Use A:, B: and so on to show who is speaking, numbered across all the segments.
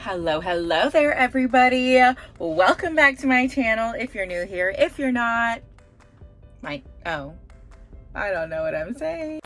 A: Hello there, everybody. Welcome back to my channel. If you're new here, if you're not, I don't know what I'm saying.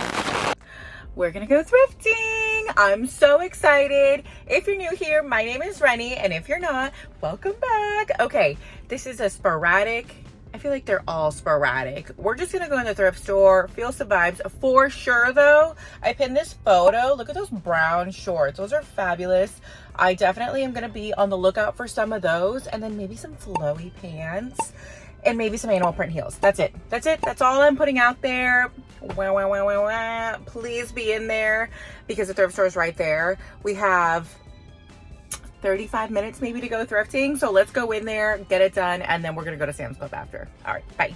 A: We're gonna go thrifting. I'm so excited. If you're new here, my name is Rennie, and if you're not, welcome back. Okay, this is a sporadic. I feel like they're all sporadic. We're just gonna go in the thrift store, feel some vibes. For sure though, I pinned this photo. Look at those brown shorts. Those are fabulous. I definitely am gonna be on the lookout for some of those, and then maybe some flowy pants and maybe some animal print heels. That's it. That's all I'm putting out there. Wow. Please be in there because the thrift store is right there. We have 35 minutes maybe to go thrifting, so let's go in there, get it done, and then we're gonna go to Sam's Club after. All right, bye.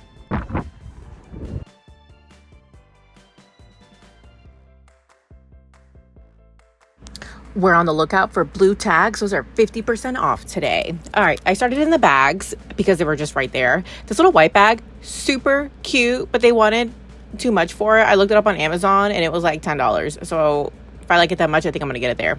A: We're on the lookout for blue tags. Those are 50% off today. All right, I started in the bags because they were just right there. This little white bag, super cute, but they wanted too much for it. I looked it up on Amazon and it was like $10. So if I like it that much, I think I'm gonna get it there.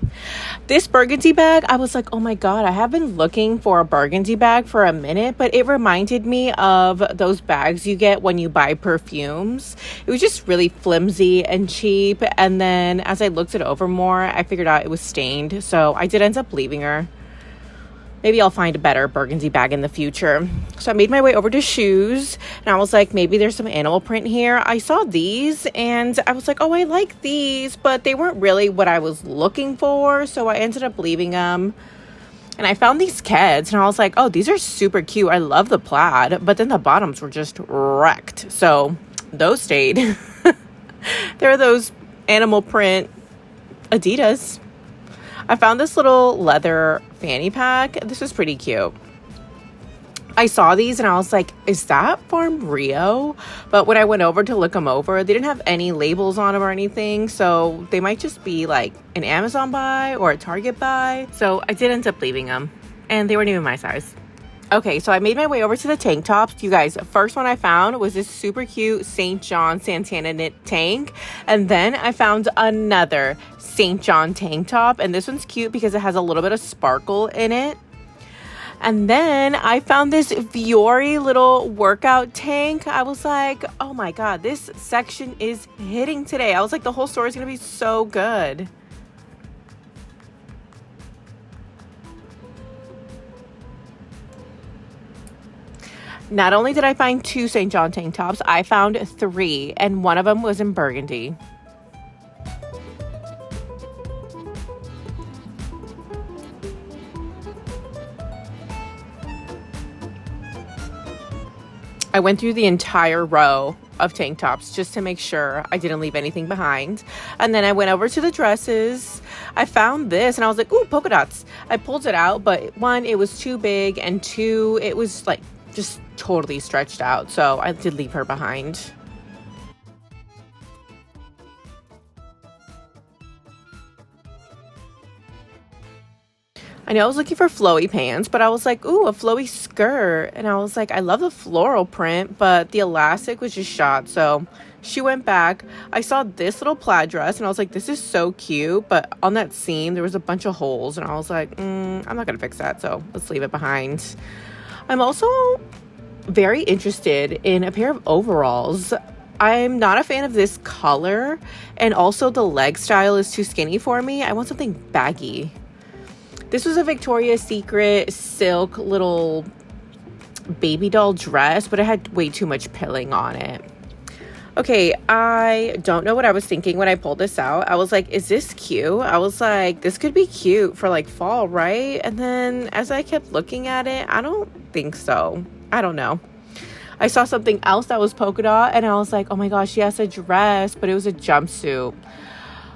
A: This burgundy bag, I was like, oh my God, I have been looking for a burgundy bag for a minute, but it reminded me of those bags you get when you buy perfumes. It was just really flimsy and cheap. And then as I looked it over more, I figured out it was stained. So I did end up leaving her. Maybe I'll find a better burgundy bag in the future. So I made my way over to shoes and I was like, maybe there's some animal print here. I saw these and I was like, oh, I like these, but they weren't really what I was looking for. So I ended up leaving them. And I found these Keds and I was like, oh, these are super cute. I love the plaid, but then the bottoms were just wrecked. So those stayed. They're those animal print Adidas. I found this little leather fanny pack. This was pretty cute. I saw these and I was like, is that Farm Rio? But when I went over to look them over, they didn't have any labels on them or anything. So they might just be like an Amazon buy or a Target buy. So I did end up leaving them and they weren't even my size. Okay, so I made my way over to the tank tops. You guys, first one I found was this super cute St. John Santana knit tank. And then I found another St. John tank top. And this one's cute because it has a little bit of sparkle in it. And then I found this Fiore little workout tank. I was like, oh my God, this section is hitting today. I was like, the whole store is going to be so good. Not only did I find 2 St. John tank tops, I found 3, and one of them was in burgundy. I went through the entire row of tank tops just to make sure I didn't leave anything behind. And then I went over to the dresses. I found this and I was like, ooh, polka dots. I pulled it out, but 1, it was too big, and 2, it was like just totally stretched out. So I did leave her behind. I know I was looking for flowy pants, but I was like, ooh, a flowy skirt. And I was like, I love the floral print, but the elastic was just shot. So she went back. I saw this little plaid dress and I was like, this is so cute. But on that seam, there was a bunch of holes. And I was like, I'm not going to fix that. So let's leave it behind. I'm also very interested in a pair of overalls. I'm not a fan of this color. And also the leg style is too skinny for me. I want something baggy. This was a Victoria's Secret silk little baby doll dress, but it had way too much pilling on it. Okay, I don't know what I was thinking when I pulled this out. I was like, is this cute? I was like, this could be cute for like fall, right? And then as I kept looking at it, I don't think so. I don't know. I saw something else that was polka dot and I was like, oh my gosh, yes, a dress, but it was a jumpsuit.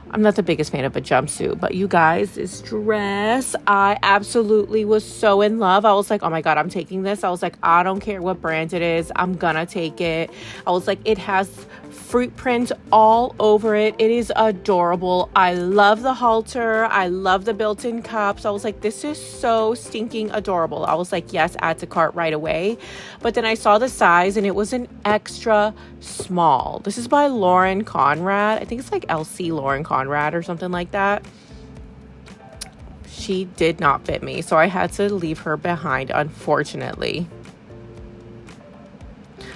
A: I'm not the biggest fan of a jumpsuit, but you guys, this dress, I absolutely was so in love. I was like, oh my God, I'm taking this. I was like, I don't care what brand it is. I'm gonna take it. I was like, it has fruit print all over it. It is adorable. I love the halter. I love the built-in cups. I was like, this is so stinking adorable. I was like, yes, add to cart right away. But then I saw the size and it was an extra small. This is by Lauren Conrad. I think it's like LC Lauren Conrad or something like that. she did not fit me. So I had to leave her behind, unfortunately.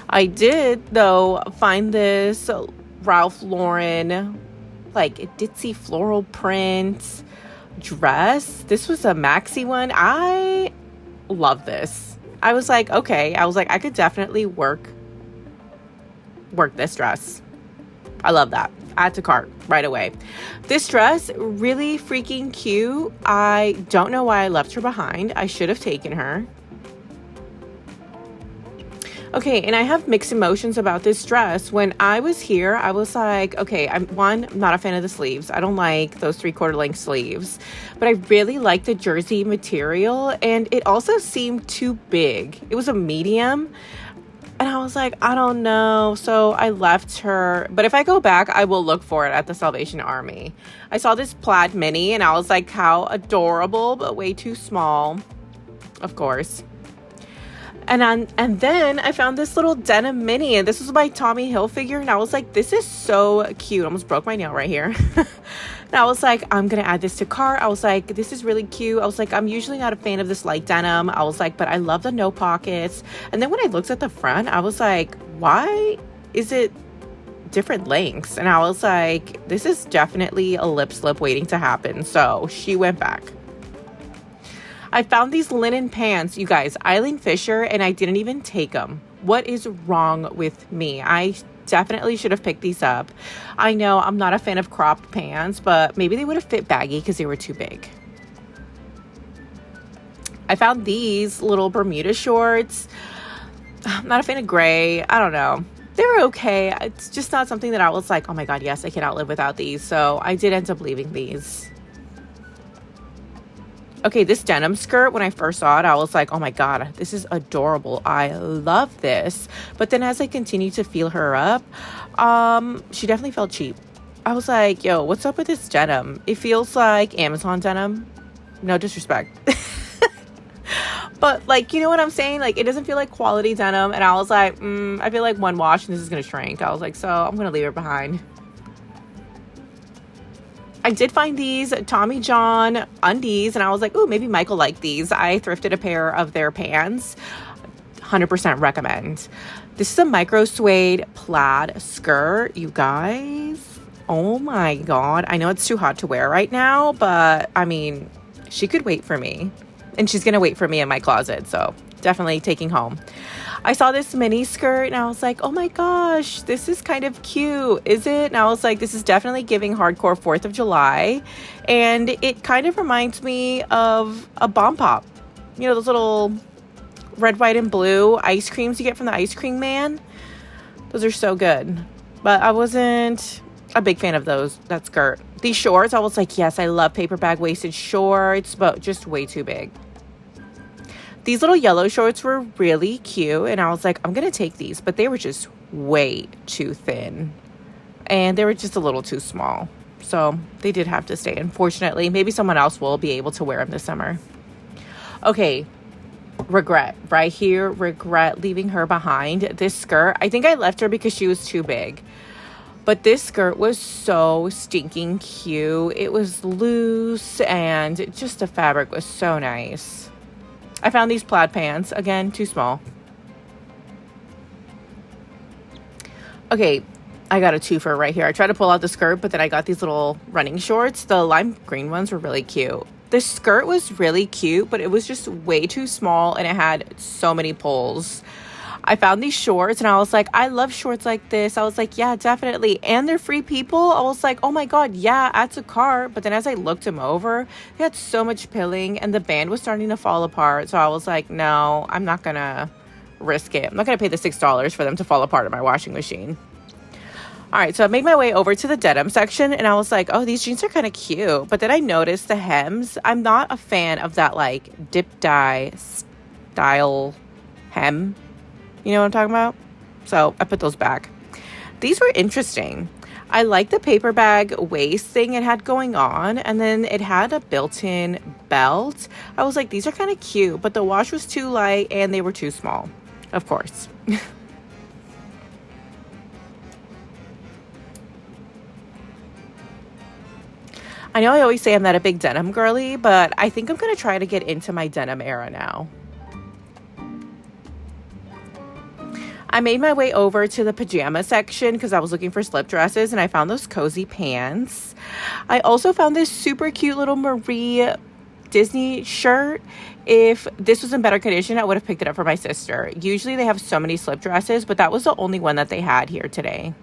A: I did, though, find this Ralph Lauren, like, ditzy floral print dress. This was a maxi one. I love this. I was like, okay. I was like, I could definitely work this dress. I love that. Add to cart right away. This dress, really freaking cute. I don't know why I left her behind. I should have taken her. Okay, and I have mixed emotions about this dress. When I was here, I was like, okay, I'm not a fan of the sleeves. I don't like those 3/4 length sleeves, but I really like the jersey material, and it also seemed too big. It was a medium, and I was like, I don't know. So I left her, but if I go back, I will look for it at the Salvation Army. I saw this plaid mini, and I was like, how adorable, but way too small, of course. And then I found this little denim mini, and this was my Tommy Hilfiger, and I was like, this is so cute. I almost broke my nail right here. And I was like, I'm gonna add this to cart. I was like, this is really cute. I was like, I'm usually not a fan of this light denim. I was like, but I love the no pockets. And then when I looked at the front, I was like, why is it different lengths? And I was like, this is definitely a lip slip waiting to happen. So she went back. I found these linen pants, you guys, Eileen Fisher, and I didn't even take them. What is wrong with me? I definitely should have picked these up. I know I'm not a fan of cropped pants, but maybe they would have fit baggy because they were too big. I found these little Bermuda shorts. I'm not a fan of gray. I don't know. They're okay. It's just not something that I was like, oh my God, yes, I cannot live without these. So I did end up leaving these. Okay, this denim skirt, when I first saw it, I was like, oh my God, this is adorable. I love this. But then as I continued to feel her up, she definitely felt cheap. I was like, yo, what's up with this denim? It feels like Amazon denim. No disrespect. But like, you know what I'm saying? Like, it doesn't feel like quality denim. And I was like, I feel like one wash and this is going to shrink. I was like, so I'm going to leave her behind. I did find these Tommy John undies, and I was like, ooh, maybe Michael liked these. I thrifted a pair of their pants. 100% recommend. This is a micro suede plaid skirt, you guys. Oh my God. I know it's too hot to wear right now, but I mean, she could wait for me. And she's going to wait for me in my closet, so definitely taking home. I saw this mini skirt and I was like, oh my gosh, this is kind of cute, is it? And I was like, this is definitely giving hardcore 4th of July. And it kind of reminds me of a Bomb Pop. You know, those little red, white, and blue ice creams you get from the ice cream man? Those are so good. But I wasn't a big fan of that skirt. These shorts, I was like, yes, I love paper bag waisted shorts, but just way too big. These little yellow shorts were really cute, and I was like, I'm going to take these, but they were just way too thin, and they were just a little too small, so they did have to stay, unfortunately. Maybe someone else will be able to wear them this summer. Okay, regret. Right here, regret leaving her behind. This skirt, I think I left her because she was too big, but this skirt was so stinking cute. It was loose, and just the fabric was so nice. I found these plaid pants. Again, too small. Okay, I got a twofer right here. I tried to pull out the skirt, but then I got these little running shorts. The lime green ones were really cute. The skirt was really cute, but it was just way too small, and it had so many pulls. I found these shorts, and I was like, I love shorts like this. I was like, yeah, definitely. And they're Free People. I was like, oh my God, yeah, add to cart. But then as I looked them over, they had so much pilling, and the band was starting to fall apart. So I was like, no, I'm not going to risk it. I'm not going to pay the $6 for them to fall apart in my washing machine. All right, so I made my way over to the denim section, and I was like, oh, these jeans are kind of cute. But then I noticed the hems. I'm not a fan of that, like, dip dye style hem. You know what I'm talking about? So I put those back. These were interesting. I like the paper bag waist thing it had going on, and then it had a built-in belt. I was like, these are kind of cute, but the wash was too light and they were too small, of course. I know I always say I'm not a big denim girly, but I think I'm going to try to get into my denim era now. I made my way over to the pajama section because I was looking for slip dresses, and I found those cozy pants. I also found this super cute little Marie Disney shirt. If this was in better condition, I would have picked it up for my sister. Usually they have so many slip dresses, but that was the only one that they had here today.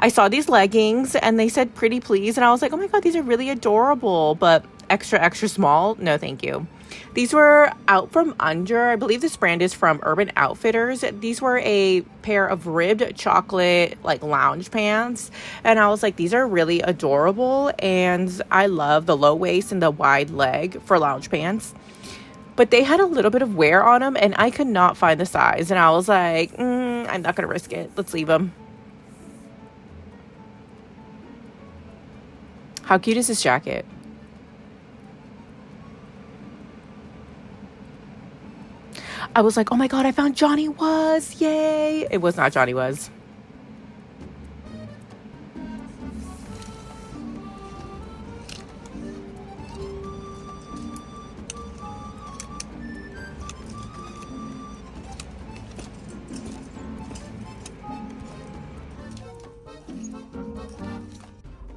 A: I saw these leggings and they said pretty please, and I was like, oh my god, these are really adorable, but extra small, no thank you. These were Out From Under. I believe this brand is from Urban Outfitters. These were a pair of ribbed chocolate like lounge pants, and I was like, these are really adorable, and I love the low waist and the wide leg for lounge pants. But they had a little bit of wear on them, and I could not find the size, and I was like, I'm not gonna risk it. Let's leave them. How cute is this jacket? I was like, oh my god, I found Johnny Was. Yay. It was not Johnny Was.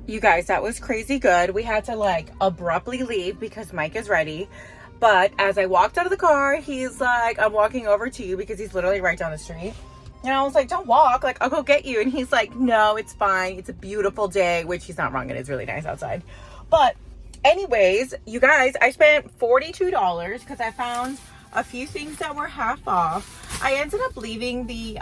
A: You guys, that was crazy good. We had to like abruptly leave because Mike is ready. But as I walked out of the car, he's like, I'm walking over to you, because he's literally right down the street. And I was like, don't walk, like I'll go get you. And he's like, no, it's fine. It's a beautiful day, which he's not wrong. It is really nice outside. But anyways, you guys, I spent $42 because I found a few things that were half off. I ended up leaving the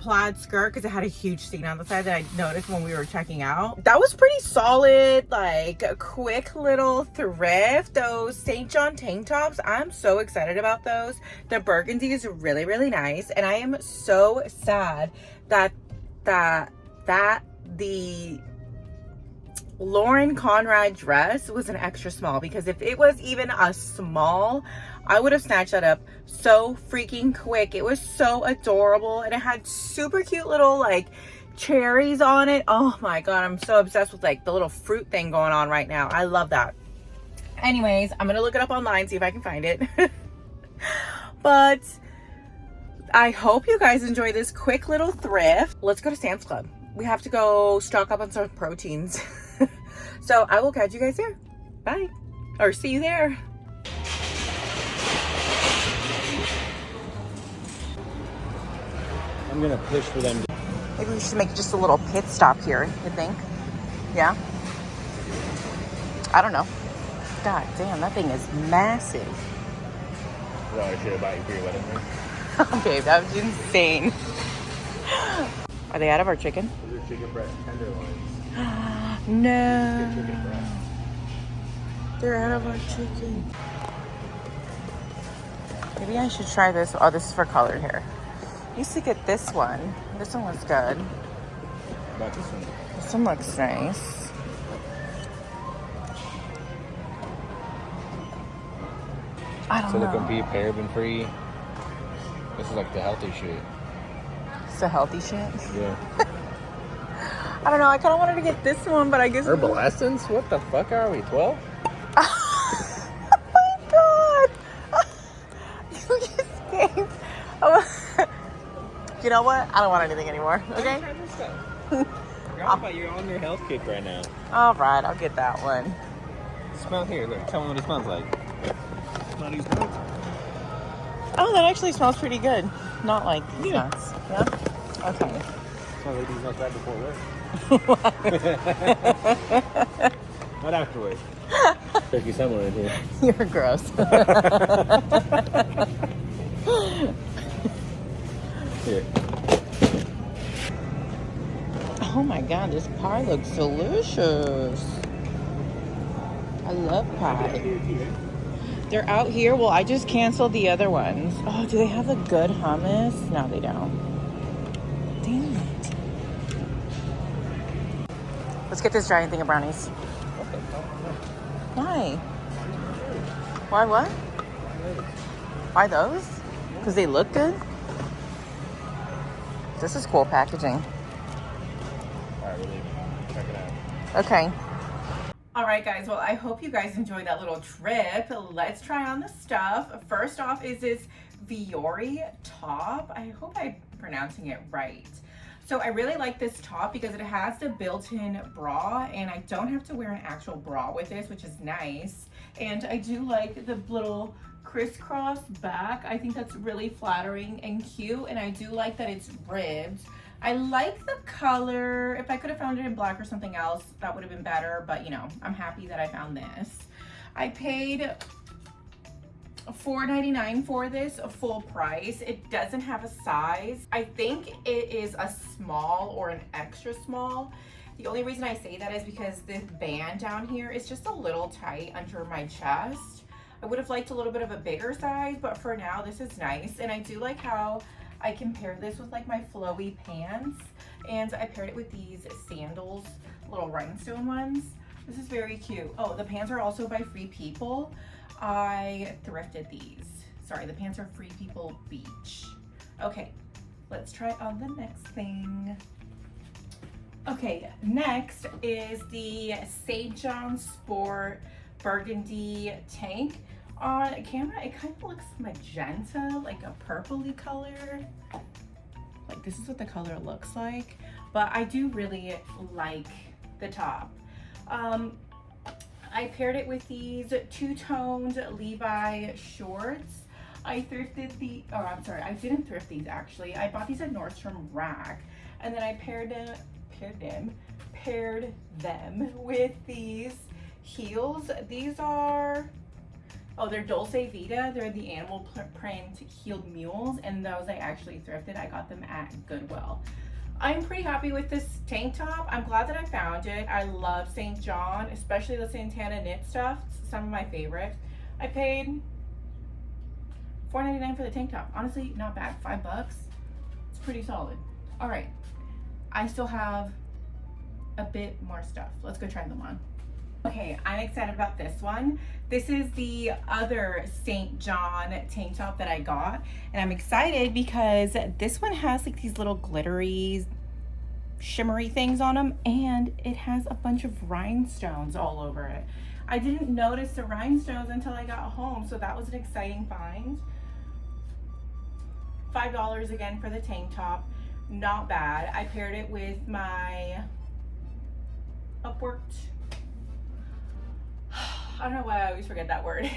A: plaid skirt because it had a huge stain on the side that I noticed when we were checking out. That was pretty solid, like a quick little thrift. Those St. John tank tops, I'm so excited about those. The burgundy is really, really nice. And I am so sad that the Lauren Conrad dress was an extra small, because if it was even a small, I would have snatched that up so freaking quick. It was so adorable, and it had super cute little like cherries on it. Oh my god, I'm so obsessed with like the little fruit thing going on right now. I love that. Anyways, I'm gonna look it up online, see if I can find it. But I hope you guys enjoy this quick little thrift. Let's go to Sam's Club. We have to go stock up on some proteins. So I will catch you guys there. Bye. Or see you there.
B: I'm gonna push for them.
A: Maybe we should make just a little pit stop here, you think? Yeah? I don't know. God damn, that thing is massive.
B: Well, I should have bought you for your wedding ring.
A: Babe, that was insane. Are they out of our chicken?
B: Those are chicken breast tenderloins.
A: No.
B: Chicken breast.
A: They're out of our chicken. Maybe I should try this. Oh, this is for colored hair. I used to get this one. This one was good.
B: How about this one?
A: This one looks nice. I don't know.
B: Silicone free, paraben free. This is like the healthy shit.
A: It's the healthy shit?
B: Yeah.
A: I don't know. I kind of wanted to get this one, but I guess...
B: Herbal Essence? What the fuck are we, 12?
A: Oh my god! You just gave... Oh. You know what? I don't want anything anymore, okay?
B: You're on your health kick right now.
A: Alright, I'll get that one.
B: Smell here, look. Tell me what it smells like. Smell these nuts.
A: Oh, that actually smells pretty good. Not like these nuts. Yeah? Okay.
B: Smells like these nuts right before work. Not afterwards. Turkey somewhere in here.
A: You're gross.
B: Here.
A: Oh my god, this pie looks delicious. I love pie. They're out here. Well, I just canceled the other ones. Oh, do they have the good hummus? No, they don't. Damn it. Let's get this giant thing of brownies. Why? Why what? Why those? Because they look good? This is cool packaging.
B: Alright, we're leaving. Check it out.
A: Okay. All right, guys. Well, I hope you guys enjoyed that little trip. Let's try on the stuff. First off is this Viore top. I hope I'm pronouncing it right. So I really like this top because it has the built-in bra and I don't have to wear an actual bra with this, which is nice. And I do like the little crisscross back. I think that's really flattering and cute. And I do like that it's ribbed. I like the color. If I could have found it in black or something else, that would have been better. But you know, I'm happy that I found this. I paid $4.99 for this, a full price. It doesn't have a size. I think it is a small or an extra small. The only reason I say that is because this band down here is just a little tight under my chest. I would have liked a little bit of a bigger size, but for now, this is nice. And I do like how I can pair this with like my flowy pants, and I paired it with these sandals, little rhinestone ones. This is very cute. Oh, the pants are also by Free People. I thrifted these. Sorry, the pants are Free People Beach. Okay, let's try on the next thing. Okay, next is the St. John Sport Burgundy tank. On camera, it kind of looks magenta, like a purpley color. Like this is what the color looks like, but I do really like the top. I paired it with these two-toned Levi shorts. I thrifted I didn't thrift these actually. I bought these at Nordstrom Rack, and then I paired them with these heels. These are, oh, they're Dolce Vita. They're the animal print heeled mules, and those I actually thrifted. I got them at Goodwill. I'm pretty happy with this tank top. I'm glad that I found it. I love St. John, especially the Santana knit stuff. It's some of my favorites. I paid $4.99 for the tank top. Honestly, not bad. $5. It's pretty solid. All right, I still have a bit more stuff. Let's go try them on. Okay, I'm excited about this one. This is the other St. John tank top that I got, and I'm excited because this one has like these little glittery, shimmery things on them, and it has a bunch of rhinestones all over it. I didn't notice the rhinestones until I got home, so that was an exciting find. $5 again for the tank top. Not bad. I paired it with my I don't know why I always forget that word.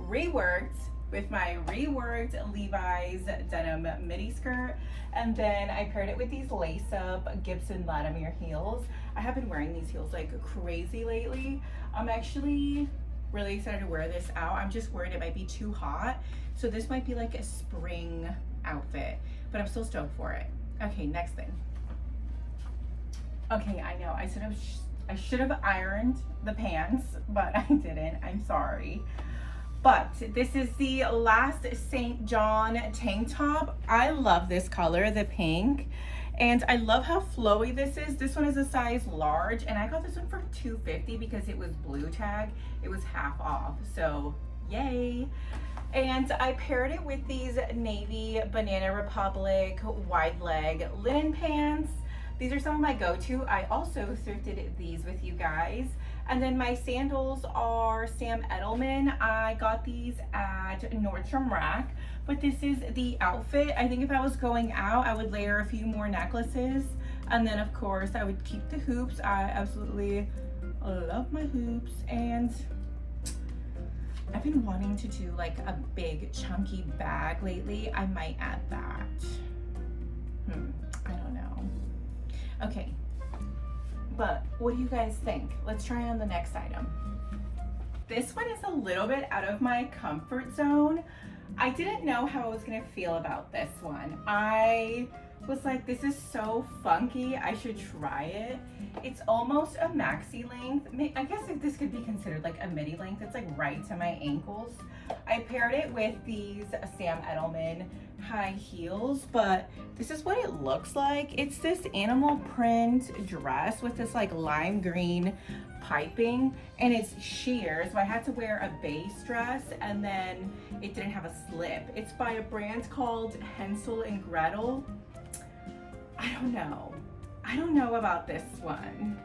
A: Reworked with my reworked Levi's denim midi skirt. And then I paired it with these lace up Gibson Latimer heels. I have been wearing these heels like crazy lately. I'm actually really excited to wear this out. I'm just worried it might be too hot. So this might be like a spring outfit, but I'm still stoked for it. Okay, next thing. Okay, I know I should have ironed the pants, but I didn't. I'm sorry. But this is the last St. John tank top. I love this color, the pink. And I love how flowy this is. This one is a size large, and I got this one for $2.50 because it was blue tag. It was half off, so yay. And I paired it with these navy Banana Republic wide leg linen pants. These are some of my go-to. I also thrifted these with you guys. And then my sandals are Sam Edelman. I got these at Nordstrom Rack, but this is the outfit. I think if I was going out, I would layer a few more necklaces. And then of course I would keep the hoops. I absolutely love my hoops. And I've been wanting to do like a big chunky bag lately. I might add that. I don't know. Okay, but what do you guys think? Let's try on the next item. This one is a little bit out of my comfort zone. I didn't know how I was gonna feel about this one. I was like, this is so funky, I should try it. It's almost a maxi length. I guess if this could be considered like a midi length. It's like right to my ankles. I paired it with these Sam Edelman high heels, but this is what it looks like. It's this animal print dress with this like lime green piping, and it's sheer, so I had to wear a base dress, and then it didn't have a slip. It's by a brand called Hansel and Gretel. I don't know about this one.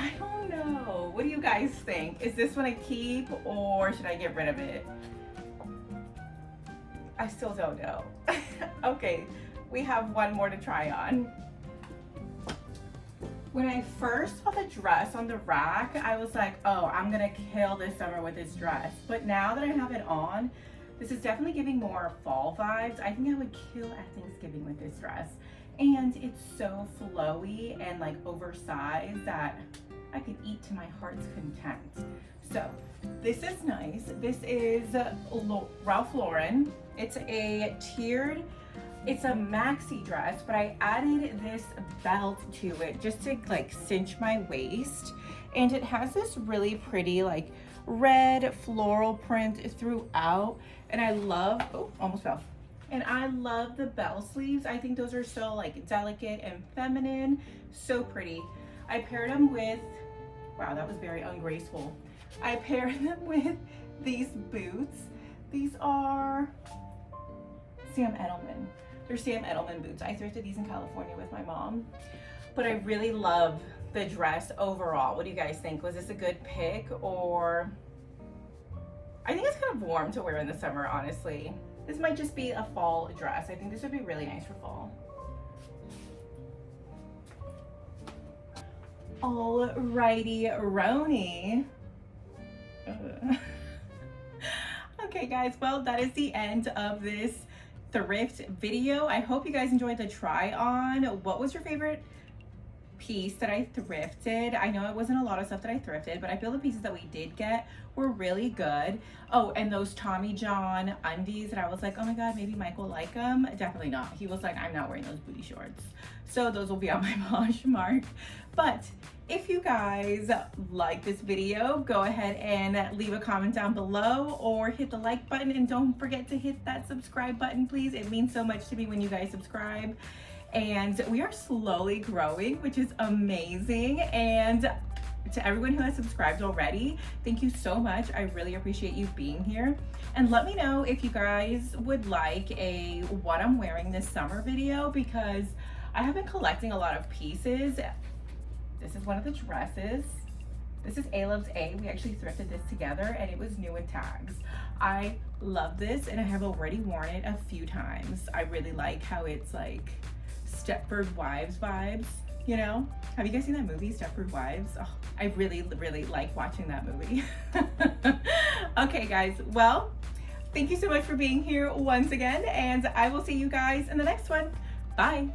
A: I don't know. What do you guys think? Is this one a keep or should I get rid of it? I still don't know. Okay, we have one more to try on. When I first saw the dress on the rack, I was like, oh, I'm gonna kill this summer with this dress. But now that I have it on, this is definitely giving more fall vibes. I think I would kill at Thanksgiving with this dress. And it's so flowy and like oversized that I could eat to my heart's content. So this is nice. This is Ralph Lauren. It's a tiered, it's a maxi dress, but I added this belt to it just to like cinch my waist. And it has this really pretty like red floral print throughout. And I love, oh, almost fell. And I love the bell sleeves. I think those are so like delicate and feminine, so pretty. I paired them with, wow, that was very ungraceful. I paired them with these boots. These are Sam Edelman. They're Sam Edelman boots. I thrifted these in California with my mom. But I really love the dress overall. What do you guys think? Was this a good pick or? I think it's kind of warm to wear in the summer, honestly. This might just be a fall dress. I think this would be really nice for fall. Alrighty, Roni. Okay guys, well that is the end of this thrift video. I hope you guys enjoyed the try on. What was your favorite piece that I thrifted? I know it wasn't a lot of stuff that I thrifted, but I feel the pieces that we did get were really good. Oh, and those Tommy John undies that I was like, oh my god, maybe Mike will like them. Definitely not. He was like, I'm not wearing those booty shorts. So those will be on my Poshmark. But if you guys like this video, go ahead and leave a comment down below or hit the like button, and don't forget to hit that subscribe button, please. It means so much to me when you guys subscribe. And we are slowly growing, which is amazing. And to everyone who has subscribed already, thank you so much. I really appreciate you being here. And let me know if you guys would like a what I'm wearing this summer video, because I have been collecting a lot of pieces. This is one of the dresses. This is A Loves A. We actually thrifted this together and it was new with tags. I love this and I have already worn it a few times. I really like how it's like Stepford Wives vibes, you know? Have you guys seen that movie, Stepford Wives? Oh, I really, really like watching that movie. Okay, guys, well, thank you so much for being here once again, and I will see you guys in the next one. Bye.